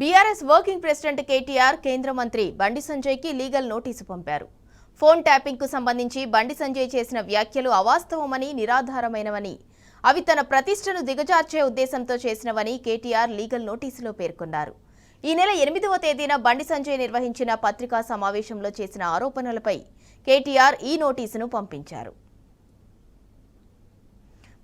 BRS working president KTR కేంద్ర మంత్రి బండి సంజయ్కి లీగల్ నోటీసు పంపారు. ఫోన్ ట్యాపింగ్కు సంబంధించి బండి సంజయ్ చేసిన వ్యాఖ్యలు అవాస్తవమని, నిరాధారమైనవని, అవి తన ప్రతిష్టను దిగజార్చే ఉద్దేశంతో చేసినవని కేటీఆర్ లీగల్ నోటీసులో పేర్కొన్నారు. ఈ నెల 8వ తేదీన బండి సంజయ్ నిర్వహించిన పత్రికా సమావేశంలో చేసిన ఆరోపణలపై కేటీఆర్ ఈ నోటీసును పంపించారు.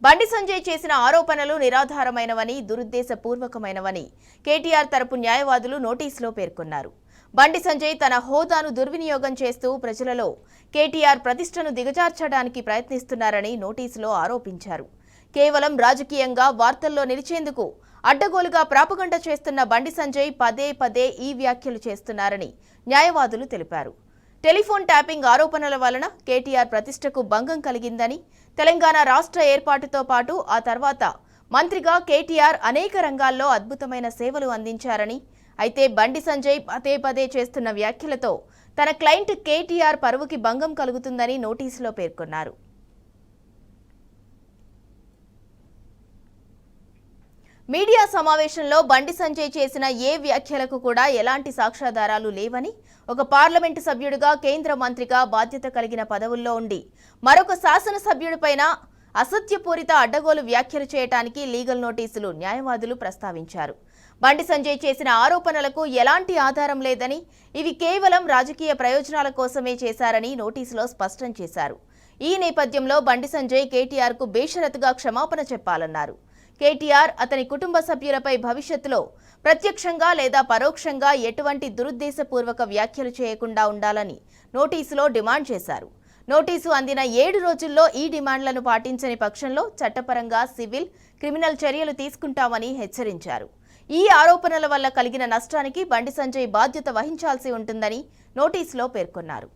బండి సంజయ్ చేసిన ఆరోపణలు నిరాధారమైనవని, దురుద్దేశపూర్వకమైనవని కేటీఆర్ తరపు న్యాయవాదులు నోటీసులో పేర్కొన్నారు. బండి సంజయ్ తన హోదాను దుర్వినియోగం చేస్తూ ప్రజలలో కేటీఆర్ ప్రతిష్టను దిగజార్చడానికి ప్రయత్నిస్తున్నారని నోటీసులో ఆరోపించారు. కేవలం రాజకీయంగా వార్తల్లో నిలిచేందుకు అడ్డగోలుగా ప్రాపగండ చేస్తున్న బండి సంజయ్ పదే పదే ఈ వ్యాఖ్యలు చేస్తున్నారని న్యాయవాదులు తెలిపారు. టెలిఫోన్ ట్యాపింగ్ ఆరోపణల వలన కేటీఆర్ ప్రతిష్టకు భంగం కలిగిందని, తెలంగాణ రాష్ట్ర ఏర్పాటుతో పాటు ఆ తర్వాత మంత్రిగా కేటీఆర్ అనేక రంగాల్లో అద్భుతమైన సేవలు అందించారని, అయితే బండి సంజయ్ పదే పదే చేస్తున్న వ్యాఖ్యలతో తన క్లయింట్ కేటీఆర్ పరువుకి భంగం కలుగుతుందని నోటీసులో పేర్కొన్నారు. మీడియా సమావేశంలో బండి సంజయ్ చేసిన ఏ వ్యాఖ్యలకు కూడా ఎలాంటి సాక్ష్యాధారాలు లేవని, ఒక పార్లమెంటు సభ్యుడిగా, కేంద్ర మంత్రిగా బాధ్యత కలిగిన పదవుల్లో ఉండి మరొక శాసనసభ్యుడిపైన అసత్యపూరిత అడ్డగోలు వ్యాఖ్యలు చేయడానికి లీగల్ నోటీసులు న్యాయవాదులు ప్రస్తావించారు. బండి సంజయ్ చేసిన ఆరోపణలకు ఎలాంటి ఆధారం లేదని, ఇవి కేవలం రాజకీయ ప్రయోజనాల కోసమే చేశారని నోటీసులో స్పష్టం చేశారు. ఈ నేపథ్యంలో బండి సంజయ్ కేటీఆర్కు బేషరతుగా క్షమాపణ చెప్పాలన్నారు. కేటీఆర్ అతని కుటుంబ సభ్యులపై భవిష్యత్తులో ప్రత్యక్షంగా లేదా పరోక్షంగా ఎటువంటి దురుద్దేశపూర్వక వ్యాఖ్యలు చేయకుండా ఉండాలని నోటీసులో డిమాండ్ చేశారు. నోటీసు అందిన 7 రోజుల్లో ఈ డిమాండ్లను పాటించని పక్షంలో చట్టపరంగా సివిల్, క్రిమినల్ చర్యలు తీసుకుంటామని హెచ్చరించారు. ఈ ఆరోపణల వల్ల కలిగిన నష్టానికి బండి సంజయ్ బాధ్యత వహించాల్సి ఉంటుందని నోటీసులో పేర్కొన్నారు.